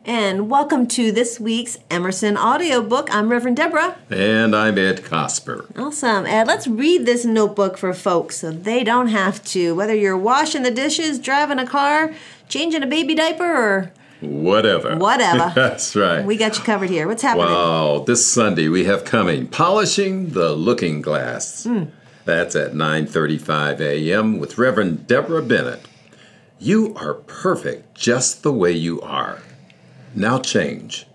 And welcome to this week's Emerson audiobook. I'm Reverend Deborah. And I'm Ed Cosper. Awesome. Ed, let's read this notebook for folks so they don't have to. Whether you're washing the dishes, driving a car, changing a baby diaper, or whatever. That's right. We got you covered here. What's happening? Wow. This Sunday we have coming, Polishing the Looking Glass. That's at 9:35 a.m. with Reverend Deborah Bennett. You are perfect just the way you are. Now change.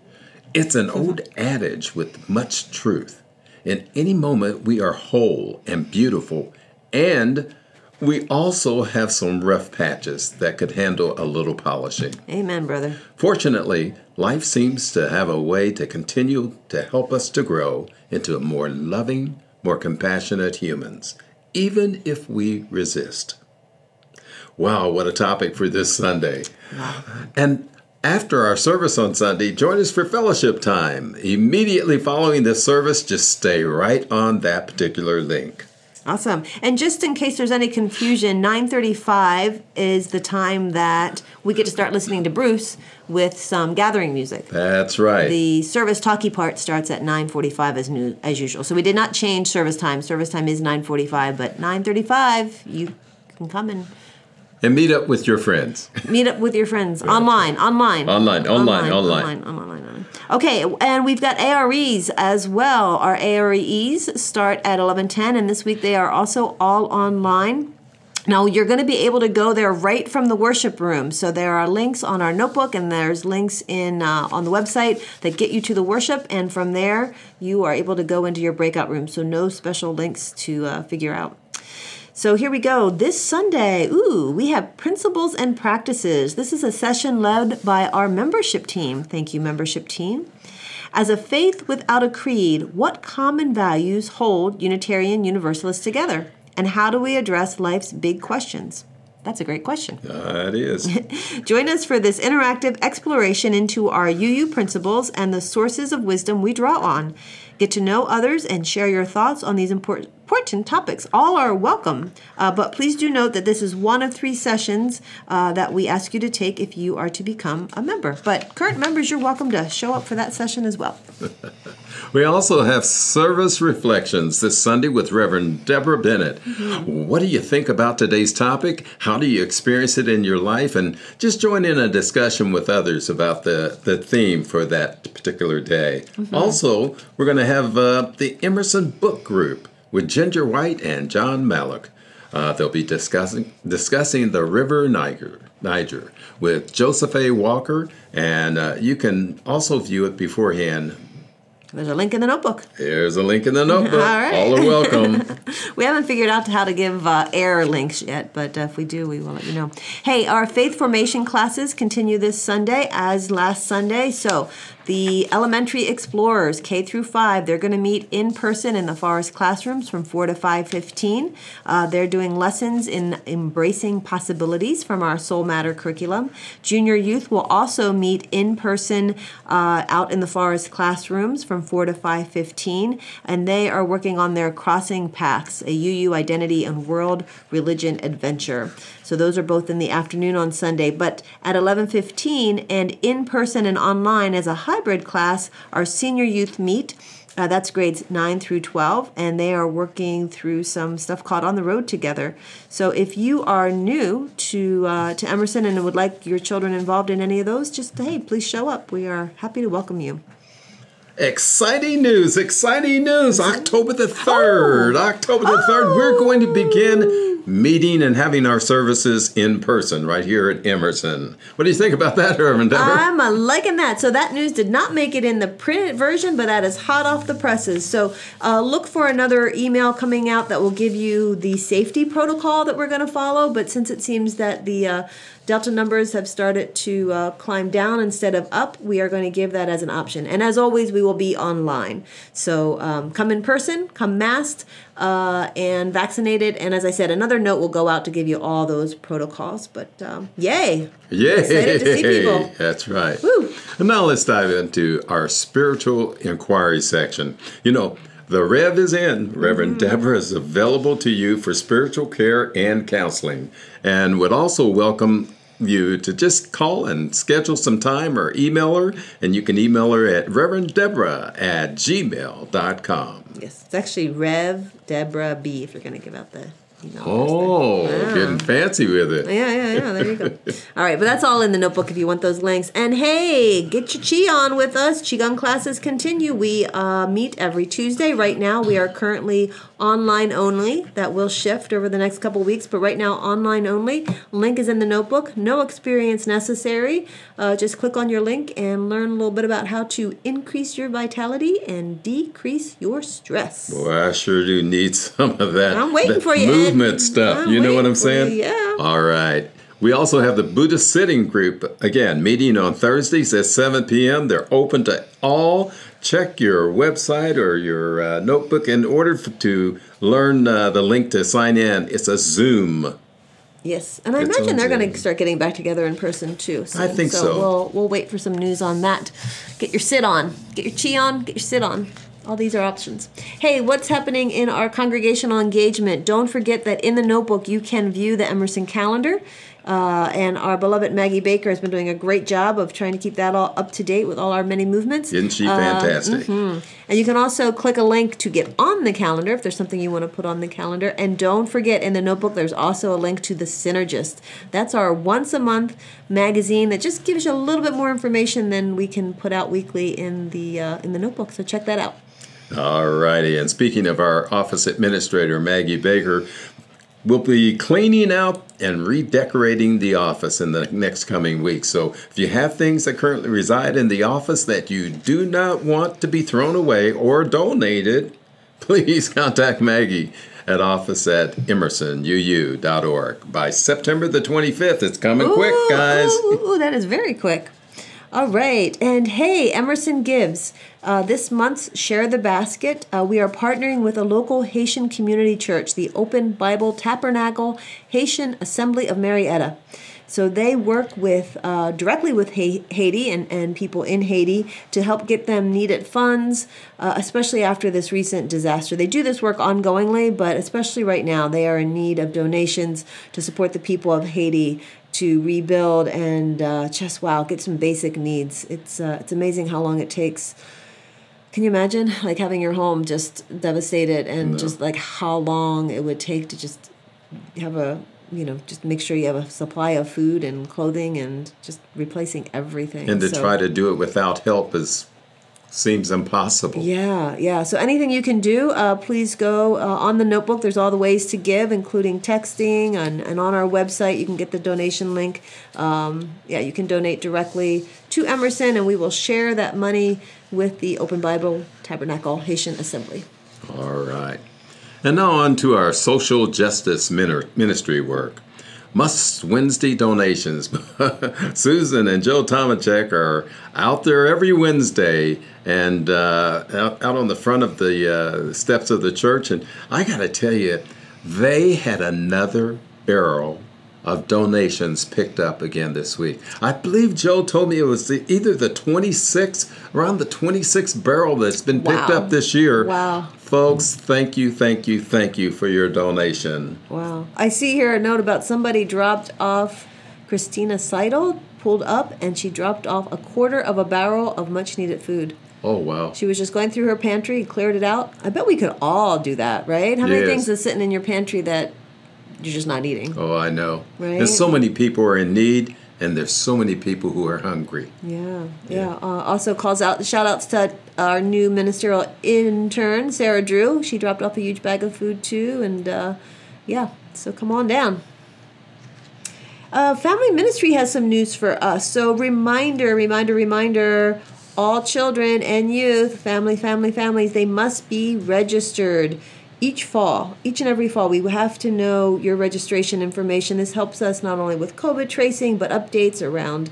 It's an old adage with much truth. In any moment, we are whole and beautiful, and we also have some rough patches that could handle a little polishing. Amen, brother. Fortunately, life seems to have a way to continue to help us to grow into more loving, more compassionate humans, even if we resist. Wow, what a topic for this Sunday. Wow. And after our service on Sunday, join us for fellowship time. Immediately following this service, just stay right on that particular link. Awesome. And just in case there's any confusion, 9:35 is the time that we get to start listening to Bruce with some gathering music. That's right. The service talkie part starts at 9:45 as usual. So we did not change service time. Service time is 9:45, but 9:35 you can come and meet up with your friends. Meet up with your friends. Right. Online. Okay, and we've got AREs as well. Our AREs start at 11:10, and this week they are also all online. Now, you're going to be able to go there right from the worship room. So there are links on our notebook, and there's links on the website that get you to the worship. And from there, you are able to go into your breakout room. So no special links to figure out. So here we go. This Sunday, we have Principles and Practices. This is a session led by our membership team. Thank you, membership team. As a faith without a creed, what common values hold Unitarian Universalists together? And how do we address life's big questions? That's a great question. It is. Join us for this interactive exploration into our UU principles and the sources of wisdom we draw on. Get to know others and share your thoughts on these important topics. All are welcome, but please do note that this is one of 3 sessions that we ask you to take if you are to become a member. But current members, you're welcome to show up for that session as well. We also have Service Reflections this Sunday with Reverend Deborah Bennett. What do you think about today's topic? How do you experience it in your life? And just join in a discussion with others about the theme for that particular day. Also, we're going to have the Emerson Book Group with Ginger White and John Malloch. They'll be discussing the River Niger with Joseph A. Walker, and you can also view it beforehand. There's a link in the notebook. There's a link in the notebook. All right. All are welcome. We haven't figured out how to give error links yet, but if we do, we will let you know. Hey, our faith formation classes continue this Sunday as last Sunday. So the elementary explorers, K through 5, they're going to meet in person in the Forest classrooms from 4 to 5:15. They're doing lessons in embracing possibilities from our Soul Matter curriculum. Junior youth will also meet in person out in the Forest classrooms from 4 to 5:15, and they are working on their Crossing Paths, a UU identity and world religion adventure. So those are both in the afternoon on Sunday, but at 11:15 and in person and online as a hybrid class, our senior youth meet. That's grades 9 through 12, and they are working through some stuff called On the Road Together. So if you are new to Emerson and would like your children involved in any of those, just, hey, please show up. We are happy to welcome you. Exciting news. October the 3rd. We're going to begin meeting and having our services in person right here at Emerson. What do you think about that, Reverend Deborah? I'm liking that. So that news did not make it in the printed version, but that is hot off the presses. So look for another email coming out that will give you the safety protocol that we're going to follow. But since it seems that the Delta numbers have started to climb down instead of up, we are going to give that as an option. And as always, we will be online. So come in person, come masked, and vaccinated. And as I said, another note will go out to give you all those protocols. But yay! Yay! Excited to see people. That's right. Woo. And now let's dive into our spiritual inquiry section. You know, the Rev is in. Reverend Deborah is available to you for spiritual care and counseling, and would also welcome you to just call and schedule some time or email her. And you can email her at reverenddeborah@gmail.com. Yes, it's actually Rev Deborah B. if you're going to give out the email. Oh, getting fancy with it. Yeah. There you go. All right, but that's all in the notebook if you want those links. And hey, get your Qi on with us. Qigong classes continue. We meet every Tuesday. Right now, we are currently online only. That will shift over the next couple weeks, but right now, online only. Link is in the notebook. No experience necessary. Just click on your link and learn a little bit about how to increase your vitality and decrease your stress. Boy, I sure do need some of that. I'm waiting for you, Ed. Movement stuff. You know what I'm saying? Yeah. All right. We also have the Buddhist Sitting Group, again, meeting on Thursdays at 7 p.m. They're open to all. Check your website or your notebook in order to learn the link to sign in. It's a Zoom. Yes, and I imagine they're going to start getting back together in person too. I think so. We'll wait for some news on that. Get your sit on. Get your Qi on. Get your sit on. All these are options. Hey, what's happening in our congregational engagement? Don't forget that in the notebook you can view the Emerson calendar. And our beloved Maggie Baker has been doing a great job of trying to keep that all up to date with all our many movements. Isn't she fantastic? And you can also click a link to get on the calendar if there's something you want to put on the calendar. And don't forget, in the notebook, there's also a link to The Synergist. That's our once-a-month magazine that just gives you a little bit more information than we can put out weekly in the notebook. So check that out. All righty. And speaking of our office administrator, Maggie Baker, we'll be cleaning out and redecorating the office in the next coming weeks. So if you have things that currently reside in the office that you do not want to be thrown away or donated, please contact Maggie at office@emersonuu.org. By September the 25th, it's coming quick, guys. Ooh, that is very quick. All right. And hey, Emerson Gives. This month's Share the Basket, we are partnering with a local Haitian community church, the Open Bible Tabernacle Haitian Assembly of Marietta. So they work with directly with Haiti and people in Haiti to help get them needed funds, especially after this recent disaster. They do this work ongoingly, but especially right now, they are in need of donations to support the people of Haiti to rebuild and get some basic needs. It's amazing how long it takes. Can you imagine like having your home just devastated and just like how long it would take to just have just make sure you have a supply of food and clothing and just replacing everything. And to try to do it without help seems impossible. Yeah. So anything you can do, please go on the notebook. There's all the ways to give, including texting, and on our website you can get the donation link. You can donate directly to Emerson, and we will share that money with the Open Bible Tabernacle Haitian Assembly. All right. And now on to our social justice ministry work. Must Wednesday donations. Susan and Joe Tomachek are out there every Wednesday and out on the front of the steps of the church. And I got to tell you, they had another barrel of donations picked up again this week. I believe Joe told me it was either around the 26th barrel that's been picked up this year. Wow. Folks, thank you for your donation. Wow. I see here a note about somebody dropped off Christina Seidel, pulled up, and she dropped off a quarter of a barrel of much-needed food. Oh, wow. She was just going through her pantry, cleared it out. I bet we could all do that, right? How many things are sitting in your pantry that you're just not eating? Oh, I know. Right? There's so many people who are in need, and there's so many people who are hungry. Yeah. Also shout outs to our new ministerial intern, Sarah Drew. She dropped off a huge bag of food too, and so come on down. Family Ministry has some news for us. So reminder, all children and youth, families, they must be registered. Each and every fall, we have to know your registration information. This helps us not only with COVID tracing, but updates around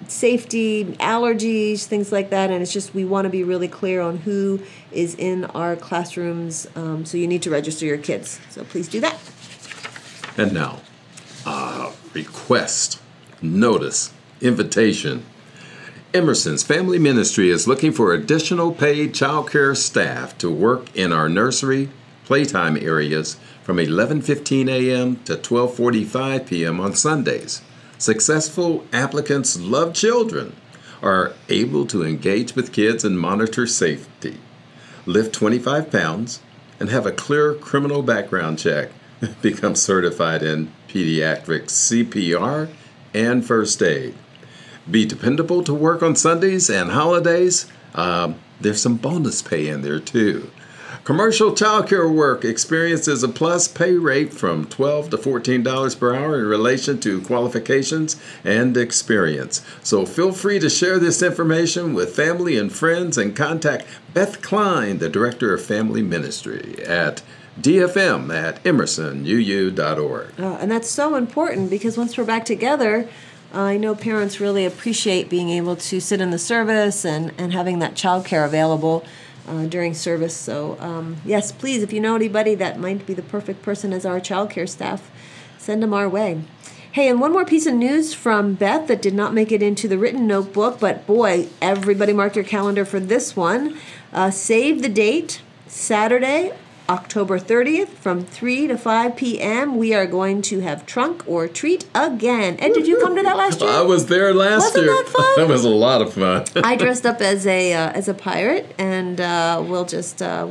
safety, allergies, things like that. And it's just we want to be really clear on who is in our classrooms. So you need to register your kids. So please do that. And now, request, notice, invitation. Emerson's Family Ministry is looking for additional paid child care staff to work in our nursery playtime areas from 11:15 a.m. to 12:45 p.m. on Sundays. Successful applicants love children, are able to engage with kids and monitor safety, lift 25 pounds, and have a clear criminal background check, become certified in pediatric CPR and first aid. Be dependable to work on Sundays and holidays. There's some bonus pay in there too. Commercial childcare work experience is a plus, pay rate from $12 to $14 per hour in relation to qualifications and experience. So feel free to share this information with family and friends and contact Beth Klein, the Director of Family Ministry at dfm@emersonuu.org. And that's so important because once we're back together, I know parents really appreciate being able to sit in the service and having that childcare available during service. So yes, please, if you know anybody that might be the perfect person as our childcare staff, send them our way. Hey, and one more piece of news from Beth that did not make it into the written notebook, but boy, everybody mark your calendar for this one. Save the date, Saturday, October 30th from 3 to 5 p.m. We are going to have Trunk or Treat again. Ed, did you come to that last year? I was there last year. Wasn't that fun? That was a lot of fun. I dressed up as a pirate, and we'll just, it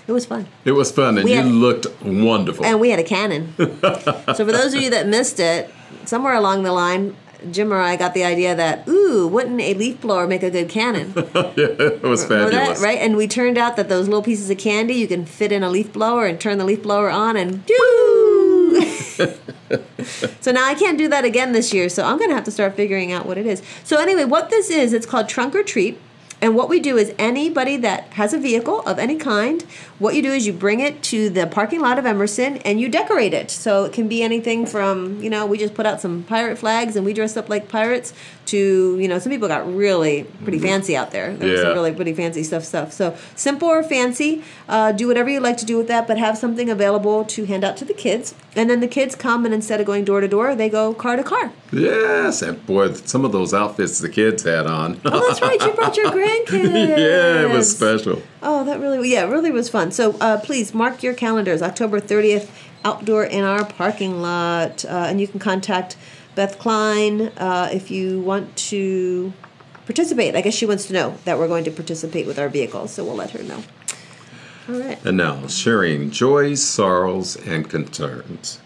was fun. It was fun, and you looked wonderful. And we had a cannon. So for those of you that missed it, somewhere along the line, Jim or I got the idea that, wouldn't a leaf blower make a good cannon? Yeah, it was fabulous. That, right? And we turned out that those little pieces of candy, you can fit in a leaf blower and turn the leaf blower on and So now I can't do that again this year, so I'm going to have to start figuring out what it is. So anyway, what this is, it's called Trunk or Treat. And what we do is anybody that has a vehicle of any kind, what you do is you bring it to the parking lot of Emerson and you decorate it. So it can be anything from, we just put out some pirate flags and we dressed up like pirates to, some people got really pretty fancy out there. There was some really pretty fancy stuff. So simple or fancy, do whatever you like to do with that, but have something available to hand out to the kids. And then the kids come and instead of going door to door, they go car to car. Yes, and boy, some of those outfits the kids had on. Oh, that's right. You brought your grandkids. Yeah, it was special. Oh, that really was fun. So please mark your calendars. October 30th, outdoor in our parking lot. And you can contact Beth Klein if you want to participate. I guess she wants to know that we're going to participate with our vehicles, so we'll let her know. All right. And now, sharing joys, sorrows, and concerns.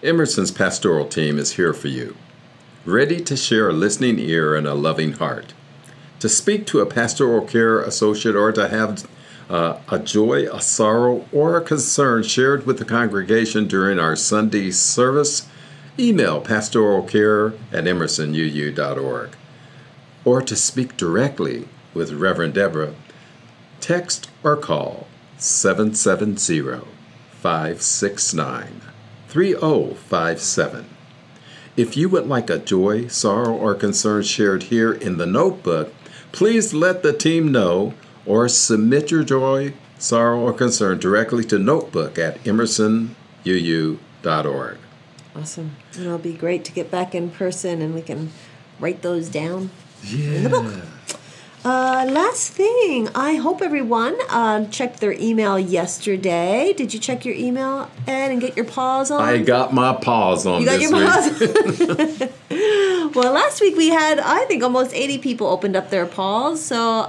Emerson's pastoral team is here for you, ready to share a listening ear and a loving heart. To speak to a pastoral care associate or to have a joy, a sorrow, or a concern shared with the congregation during our Sunday service, email pastoralcare@emersonuu.org. Or to speak directly with Reverend Deborah, text or call 770-569-3057. If you would like a joy, sorrow, or concern shared here in the notebook, please let the team know or submit your joy, sorrow, or concern directly to notebook@emersonuu.org. Awesome. And it'll be great to get back in person and we can write those down in the book. Last thing, I hope everyone checked their email yesterday. Did you check your email, Ed, and get your paws on? I got my paws on this week. You got your paws on? Well, last week we had, I think, almost 80 people opened up their paws. So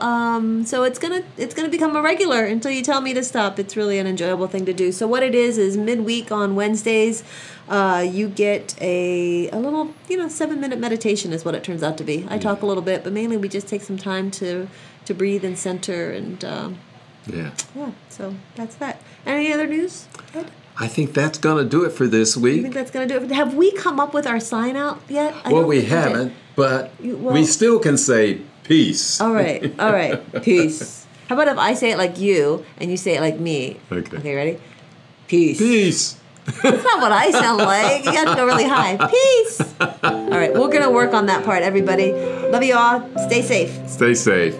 it's gonna become a regular until you tell me to stop. It's really an enjoyable thing to do. So what it is midweek on Wednesdays, you get a little, 7-minute meditation is what it turns out to be. I talk a little bit, but mainly we just take some time to breathe and center and so that's that. Any other news, Ed? I think that's going to do it for this week. You think that's going to do it? Have we come up with our sign out yet? Well, we haven't, but we still can say peace. All right. Peace. How about if I say it like you and you say it like me? Okay, ready? Peace. Peace. That's not what I sound like. You have to go really high. Peace. All right, we're going to work on that part, everybody. Love you all. Stay safe. Stay safe.